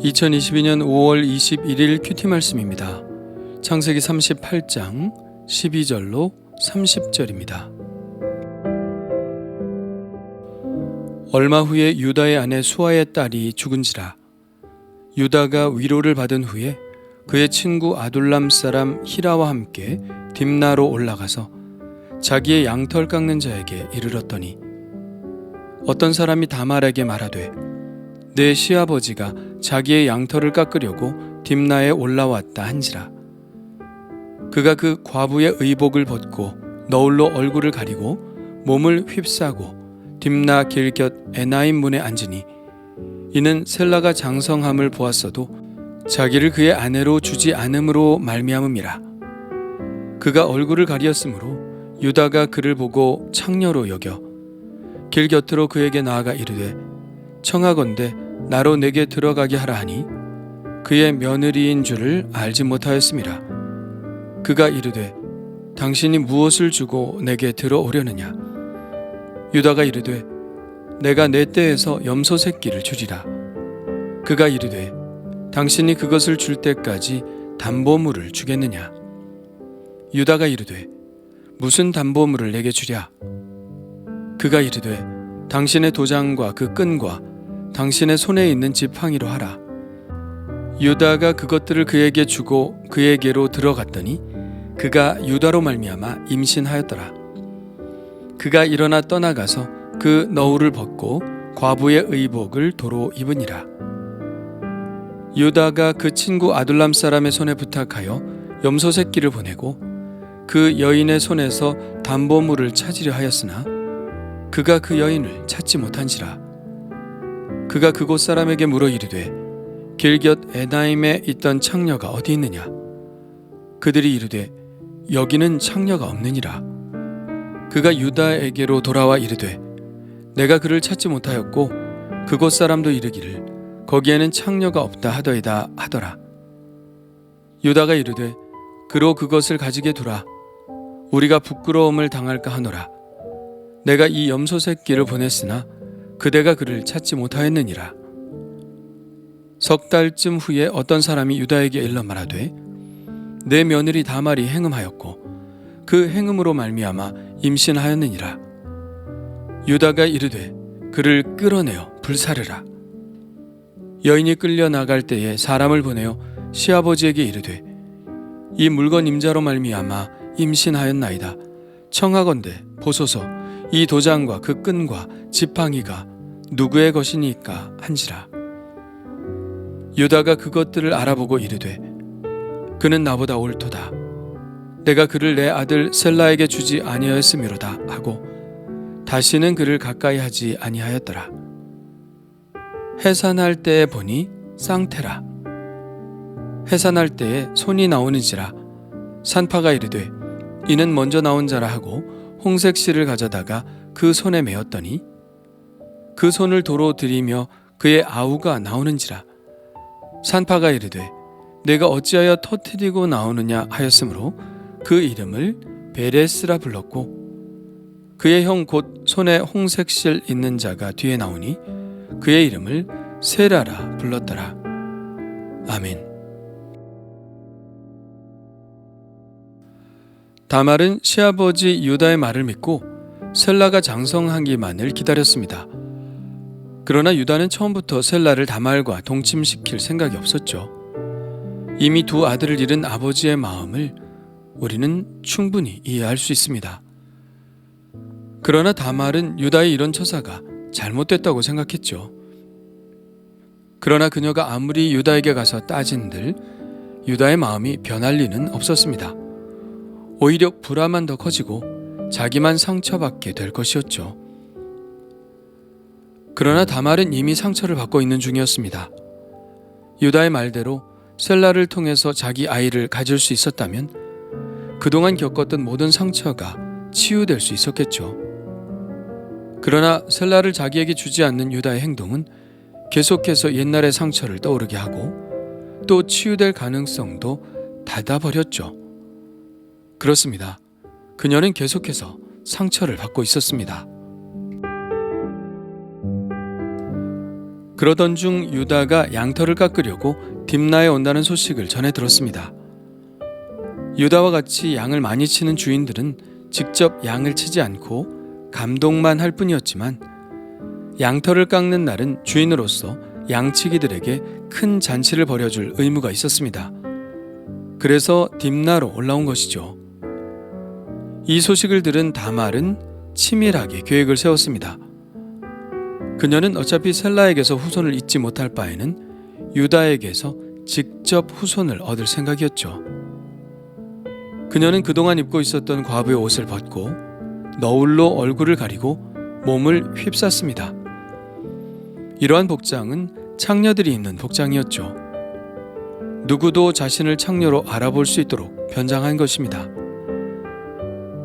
2022년 5월 21일 큐티 말씀입니다. 창세기 38장 12절로 30절입니다. 얼마 후에 유다의 아내 수아의 딸이 죽은지라. 유다가 위로를 받은 후에 그의 친구 아둘람 사람 히라와 함께 딥나로 올라가서 자기의 양털 깎는 자에게 이르렀더니 어떤 사람이 다말에게 말하되 내 시아버지가 자기의 양털을 깎으려고 딥나에 올라왔다 한지라. 그가 그 과부의 의복을 벗고 너울로 얼굴을 가리고 몸을 휩싸고 딥나 길곁 에나임 문에 앉으니 이는 셀라가 장성함을 보았어도 자기를 그의 아내로 주지 않음으로 말미암음이라. 그가 얼굴을 가리었으므로 유다가 그를 보고 창녀로 여겨 길 곁으로 그에게 나아가 이르되 청하건대 나로 내게 들어가게 하라 하니 그의 며느리인 줄을 알지 못하였음이라. 그가 이르되 당신이 무엇을 주고 내게 들어오려느냐. 유다가 이르되 내가 내 떼에서 염소 새끼를 주리라. 그가 이르되 당신이 그것을 줄 때까지 담보물을 주겠느냐. 유다가 이르되 무슨 담보물을 내게 주랴. 그가 이르되 당신의 도장과 그 끈과 당신의 손에 있는 지팡이로 하라. 유다가 그것들을 그에게 주고 그에게로 들어갔더니 그가 유다로 말미암아 임신하였더라. 그가 일어나 떠나가서 그 너울을 벗고 과부의 의복을 도로 입으니라. 유다가 그 친구 아둘람 사람의 손에 부탁하여 염소 새끼를 보내고 그 여인의 손에서 담보물을 찾으려 하였으나 그가 그 여인을 찾지 못한지라. 그가 그곳 사람에게 물어 이르되 길곁 에나임에 있던 창녀가 어디 있느냐. 그들이 이르되 여기는 창녀가 없느니라. 그가 유다에게로 돌아와 이르되 내가 그를 찾지 못하였고 그곳 사람도 이르기를 거기에는 창녀가 없다 하더이다 하더라. 유다가 이르되 그로 그것을 가지게 두라. 우리가 부끄러움을 당할까 하노라. 내가 이 염소 새끼를 보냈으나 그대가 그를 찾지 못하였느니라. 석 달쯤 후에 어떤 사람이 유다에게 일러 말하되 내 며느리 다말이 행음하였고 그 행음으로 말미암아 임신하였느니라. 유다가 이르되 그를 끌어내어 불사르라. 여인이 끌려 나갈 때에 사람을 보내어 시아버지에게 이르되 이 물건 임자로 말미암아 임신하였나이다. 청하건대 보소서 이 도장과 그 끈과 지팡이가 누구의 것이니까 한지라. 유다가 그것들을 알아보고 이르되 그는 나보다 옳도다. 내가 그를 내 아들 셀라에게 주지 아니하였음이로다 하고 다시는 그를 가까이 하지 아니하였더라. 해산할 때에 보니 쌍태라. 해산할 때에 손이 나오는지라. 산파가 이르되 이는 먼저 나온 자라 하고 홍색 실을 가져다가 그 손에 메었더니 그 손을 도로 들이며 그의 아우가 나오는지라. 산파가 이르되 내가 어찌하여 터뜨리고 나오느냐 하였으므로 그 이름을 베레스라 불렀고 그의 형 곧 손에 홍색 실 있는 자가 뒤에 나오니 그의 이름을 세라라 불렀더라. 아멘. 다말은 시아버지 유다의 말을 믿고 셀라가 장성하기만을 기다렸습니다. 그러나 유다는 처음부터 셀라를 다말과 동침시킬 생각이 없었죠. 이미 두 아들을 잃은 아버지의 마음을 우리는 충분히 이해할 수 있습니다. 그러나 다말은 유다의 이런 처사가 잘못됐다고 생각했죠. 그러나 그녀가 아무리 유다에게 가서 따진들 유다의 마음이 변할 리는 없었습니다. 오히려 불화만 더 커지고 자기만 상처받게 될 것이었죠. 그러나 다말은 이미 상처를 받고 있는 중이었습니다. 유다의 말대로 셀라를 통해서 자기 아이를 가질 수 있었다면 그동안 겪었던 모든 상처가 치유될 수 있었겠죠. 그러나 셀라를 자기에게 주지 않는 유다의 행동은 계속해서 옛날의 상처를 떠오르게 하고 또 치유될 가능성도 닫아버렸죠. 그렇습니다. 그녀는 계속해서 상처를 받고 있었습니다. 그러던 중 유다가 양털을 깎으려고 딥나에 온다는 소식을 전해 들었습니다. 유다와 같이 양을 많이 치는 주인들은 직접 양을 치지 않고 감독만 할 뿐이었지만 양털을 깎는 날은 주인으로서 양치기들에게 큰 잔치를 벌여줄 의무가 있었습니다. 그래서 딥나로 올라온 것이죠. 이 소식을 들은 다말은 치밀하게 계획을 세웠습니다. 그녀는 어차피 셀라에게서 후손을 잊지 못할 바에는 유다에게서 직접 후손을 얻을 생각이었죠. 그녀는 그동안 입고 있었던 과부의 옷을 벗고 너울로 얼굴을 가리고 몸을 휩쌌습니다. 이러한 복장은 창녀들이 입는 복장이었죠. 누구도 자신을 창녀로 알아볼 수 있도록 변장한 것입니다.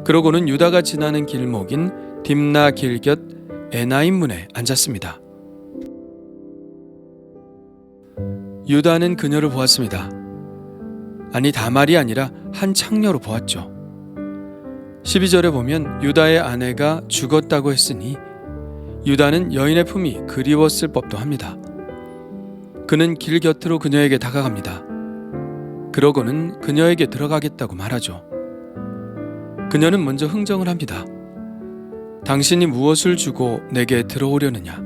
그러고는 유다가 지나는 길목인 딥나 길 곁 에나임 문에 앉았습니다. 유다는 그녀를 보았습니다. 아니, 다말이 아니라 한 창녀로 보았죠. 12절에 보면 유다의 아내가 죽었다고 했으니 유다는 여인의 품이 그리웠을 법도 합니다. 그는 길 곁으로 그녀에게 다가갑니다. 그러고는 그녀에게 들어가겠다고 말하죠. 그녀는 먼저 흥정을 합니다. 당신이 무엇을 주고 내게 들어오려느냐?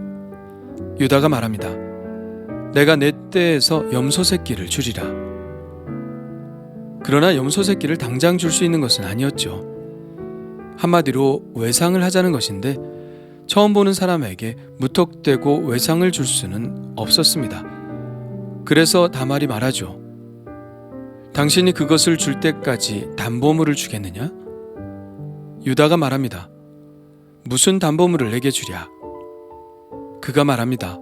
유다가 말합니다. 내가 내 떼에서 염소 새끼를 주리라. 그러나 염소 새끼를 당장 줄 수 있는 것은 아니었죠. 한마디로 외상을 하자는 것인데 처음 보는 사람에게 무턱대고 외상을 줄 수는 없었습니다. 그래서 다말이 말하죠. 당신이 그것을 줄 때까지 담보물을 주겠느냐? 유다가 말합니다. 무슨 담보물을 내게 주랴? 그가 말합니다.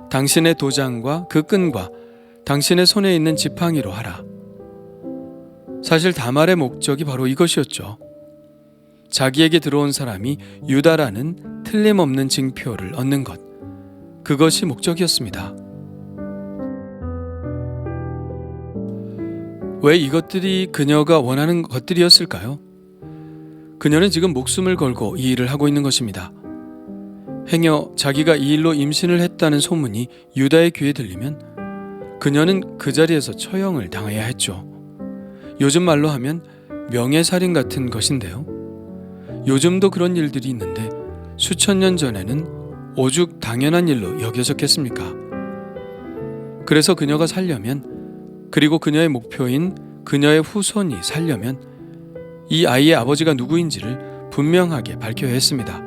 당신의 도장과 그 끈과 당신의 손에 있는 지팡이로 하라. 사실 다말의 목적이 바로 이것이었죠. 자기에게 들어온 사람이 유다라는 틀림없는 징표를 얻는 것. 그것이 목적이었습니다. 왜 이것들이 그녀가 원하는 것들이었을까요? 그녀는 지금 목숨을 걸고 이 일을 하고 있는 것입니다. 행여 자기가 이 일로 임신을 했다는 소문이 유다의 귀에 들리면 그녀는 그 자리에서 처형을 당해야 했죠. 요즘 말로 하면 명예살인 같은 것인데요. 요즘도 그런 일들이 있는데 수천 년 전에는 오죽 당연한 일로 여겨졌겠습니까? 그래서 그녀가 살려면, 그리고 그녀의 목표인 그녀의 후손이 살려면 이 아이의 아버지가 누구인지를 분명하게 밝혀야 했습니다.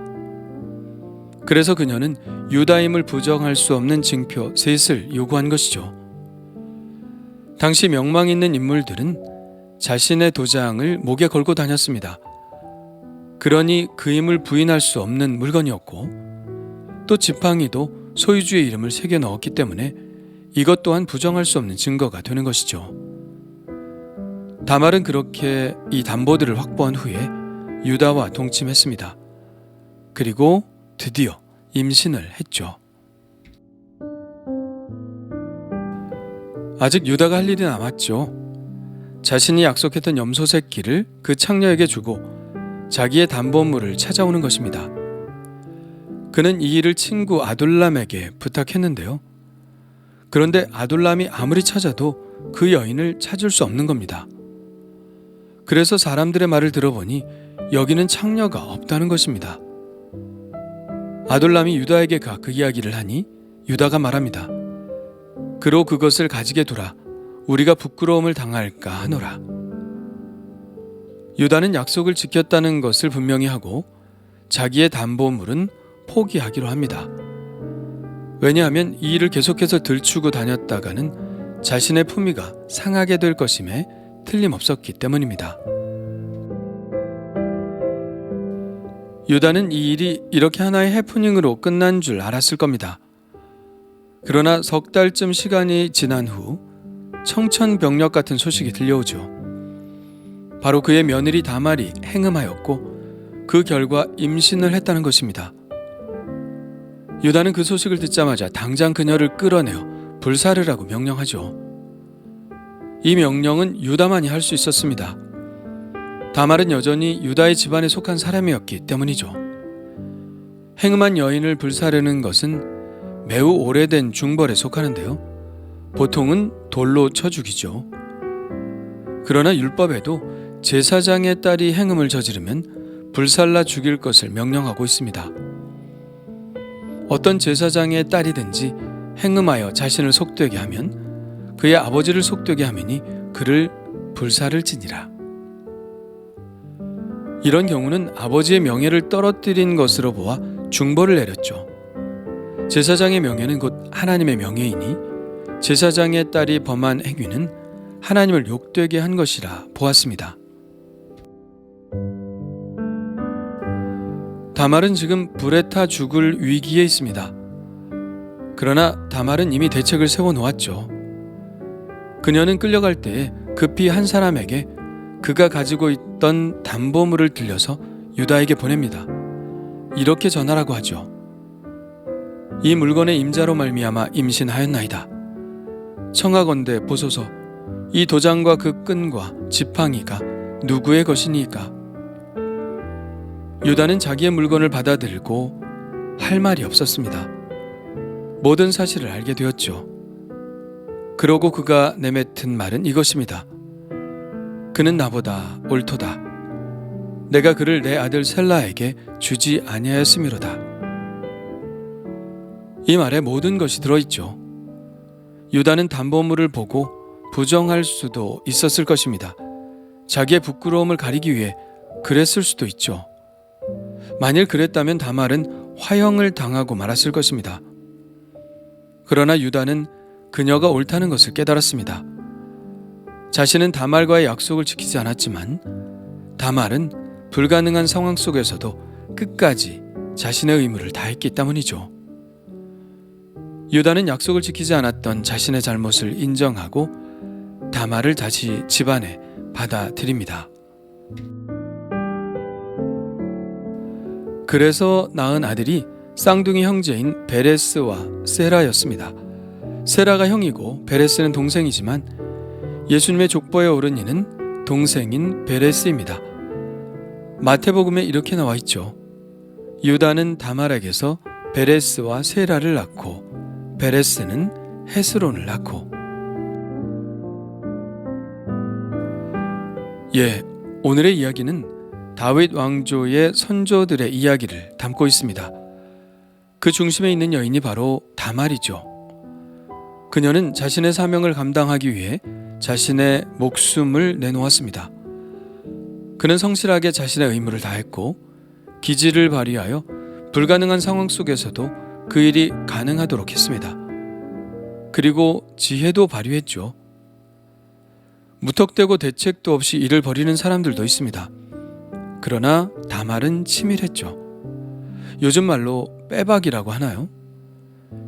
그래서 그녀는 유다임을 부정할 수 없는 징표 셋을 요구한 것이죠. 당시 명망 있는 인물들은 자신의 도장을 목에 걸고 다녔습니다. 그러니 그 힘을 부인할 수 없는 물건이었고, 또 지팡이도 소유주의 이름을 새겨 넣었기 때문에 이것 또한 부정할 수 없는 증거가 되는 것이죠. 다말은 그렇게 이 담보들을 확보한 후에 유다와 동침했습니다. 그리고 드디어 임신을 했죠. 아직 유다가 할 일이 남았죠. 자신이 약속했던 염소 새끼를 그 창녀에게 주고 자기의 담보물을 찾아오는 것입니다. 그는 이 일을 친구 아둘람에게 부탁했는데요. 그런데 아둘람이 아무리 찾아도 그 여인을 찾을 수 없는 겁니다. 그래서 사람들의 말을 들어보니 여기는 창녀가 없다는 것입니다. 아둘람이 유다에게 가 그 이야기를 하니 유다가 말합니다. 그로 그것을 가지게 두라. 우리가 부끄러움을 당할까 하노라. 유다는 약속을 지켰다는 것을 분명히 하고 자기의 담보물은 포기하기로 합니다. 왜냐하면 이 일을 계속해서 들추고 다녔다가는 자신의 품위가 상하게 될 것임에 틀림없었기 때문입니다. 유다는 이 일이 이렇게 하나의 해프닝으로 끝난 줄 알았을 겁니다. 그러나 석 달쯤 시간이 지난 후 청천벽력 같은 소식이 들려오죠. 바로 그의 며느리 다말이 행음하였고 그 결과 임신을 했다는 것입니다. 유다는 그 소식을 듣자마자 당장 그녀를 끌어내어 불사르라고 명령하죠. 이 명령은 유다만이 할 수 있었습니다. 다말은 여전히 유다의 집안에 속한 사람이었기 때문이죠. 행음한 여인을 불사르는 것은 매우 오래된 중벌에 속하는데요. 보통은 돌로 쳐 죽이죠. 그러나 율법에도 제사장의 딸이 행음을 저지르면 불살라 죽일 것을 명령하고 있습니다. 어떤 제사장의 딸이든지 행음하여 자신을 속되게 하면 그의 아버지를 속되게 하매니 그를 불살을지니라. 이런 경우는 아버지의 명예를 떨어뜨린 것으로 보아 중벌을 내렸죠. 제사장의 명예는 곧 하나님의 명예이니 제사장의 딸이 범한 행위는 하나님을 욕되게 한 것이라 보았습니다. 다말은 지금 불에 타 죽을 위기에 있습니다. 그러나 다말은 이미 대책을 세워놓았죠. 그녀는 끌려갈 때에 급히 한 사람에게 그가 가지고 있던 담보물을 들려서 유다에게 보냅니다. 이렇게 전하라고 하죠. 이 물건의 임자로 말미암아 임신하였나이다. 청하건대 보소서, 이 도장과 그 끈과 지팡이가 누구의 것이니까? 유다는 자기의 물건을 받아들고 할 말이 없었습니다. 모든 사실을 알게 되었죠. 그러고 그가 내뱉은 말은 이것입니다. 그는 나보다 옳도다. 내가 그를 내 아들 셀라에게 주지 아니하였음이로다. 이 말에 모든 것이 들어있죠. 유다는 담보물을 보고 부정할 수도 있었을 것입니다. 자기의 부끄러움을 가리기 위해 그랬을 수도 있죠. 만일 그랬다면 다말은 화형을 당하고 말았을 것입니다. 그러나 유다는 그녀가 옳다는 것을 깨달았습니다. 자신은 다말과의 약속을 지키지 않았지만 다말은 불가능한 상황 속에서도 끝까지 자신의 의무를 다했기 때문이죠. 유다는 약속을 지키지 않았던 자신의 잘못을 인정하고 다말을 다시 집안에 받아들입니다. 그래서 낳은 아들이 쌍둥이 형제인 베레스와 세라였습니다. 세라가 형이고 베레스는 동생이지만 예수님의 족보에 오른 이는 동생인 베레스입니다. 마태복음에 이렇게 나와 있죠. 유다는 다말에게서 베레스와 세라를 낳고 베레스는 헤스론을 낳고. 오늘의 이야기는 다윗 왕조의 선조들의 이야기를 담고 있습니다. 그 중심에 있는 여인이 바로 다말이죠. 그녀는 자신의 사명을 감당하기 위해 자신의 목숨을 내놓았습니다. 그는 성실하게 자신의 의무를 다했고 기지를 발휘하여 불가능한 상황 속에서도 그 일이 가능하도록 했습니다. 그리고 지혜도 발휘했죠. 무턱대고 대책도 없이 일을 벌이는 사람들도 있습니다. 그러나 다말은 치밀했죠. 요즘 말로 빼박이라고 하나요?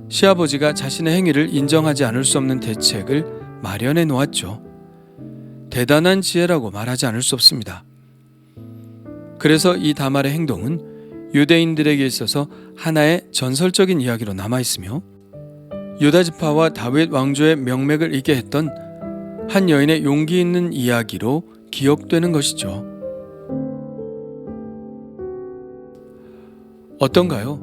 시아버지가 자신의 행위를 인정하지 않을 수 없는 대책을 마련해 놓았죠. 대단한 지혜라고 말하지 않을 수 없습니다. 그래서 이 다말의 행동은 유대인들에게 있어서 하나의 전설적인 이야기로 남아있으며 유다 지파와 다윗 왕조의 명맥을 잇게 했던 한 여인의 용기 있는 이야기로 기억되는 것이죠. 어떤가요?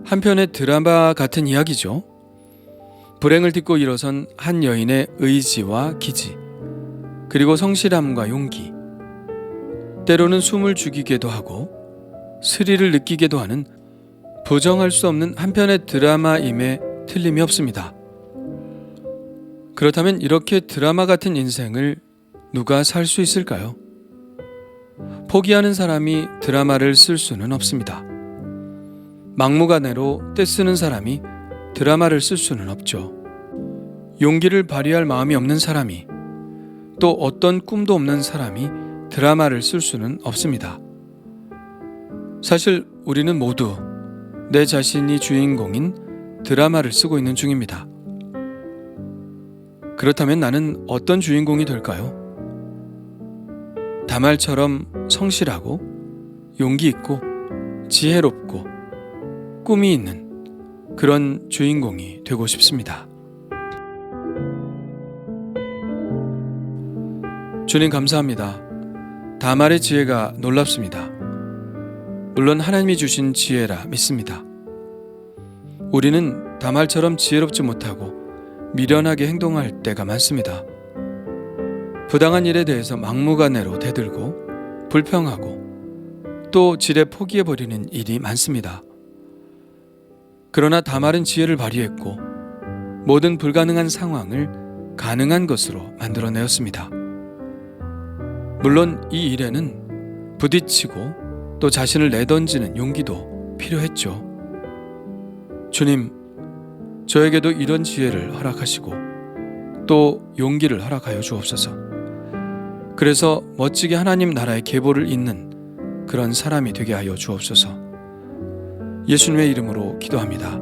한편의 드라마 같은 이야기죠. 불행을 딛고 일어선 한 여인의 의지와 기지, 그리고 성실함과 용기, 때로는 숨을 죽이게도 하고 스릴을 느끼게도 하는 부정할 수 없는 한편의 드라마임에 틀림이 없습니다. 그렇다면 이렇게 드라마 같은 인생을 누가 살 수 있을까요? 포기하는 사람이 드라마를 쓸 수는 없습니다. 막무가내로 떼쓰는 사람이 드라마를 쓸 수는 없죠. 용기를 발휘할 마음이 없는 사람이, 또 어떤 꿈도 없는 사람이 드라마를 쓸 수는 없습니다. 사실 우리는 모두 내 자신이 주인공인 드라마를 쓰고 있는 중입니다. 그렇다면 나는 어떤 주인공이 될까요? 다말처럼 성실하고 용기 있고 지혜롭고 꿈이 있는 그런 주인공이 되고 싶습니다. 주님 감사합니다. 다말의 지혜가 놀랍습니다. 물론 하나님이 주신 지혜라 믿습니다. 우리는 다말처럼 지혜롭지 못하고 미련하게 행동할 때가 많습니다. 부당한 일에 대해서 막무가내로 대들고 불평하고 또 지레 포기해버리는 일이 많습니다. 그러나 다말은 지혜를 발휘했고 모든 불가능한 상황을 가능한 것으로 만들어내었습니다. 물론 이 일에는 부딪히고 또 자신을 내던지는 용기도 필요했죠. 주님, 저에게도 이런 지혜를 허락하시고 또 용기를 허락하여 주옵소서. 그래서 멋지게 하나님 나라의 계보를 잇는 그런 사람이 되게 하여 주옵소서. 예수님의 이름으로 기도합니다.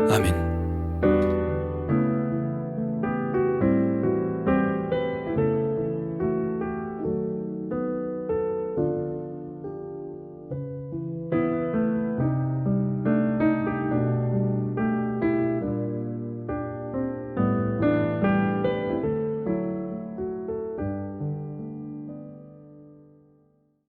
아멘.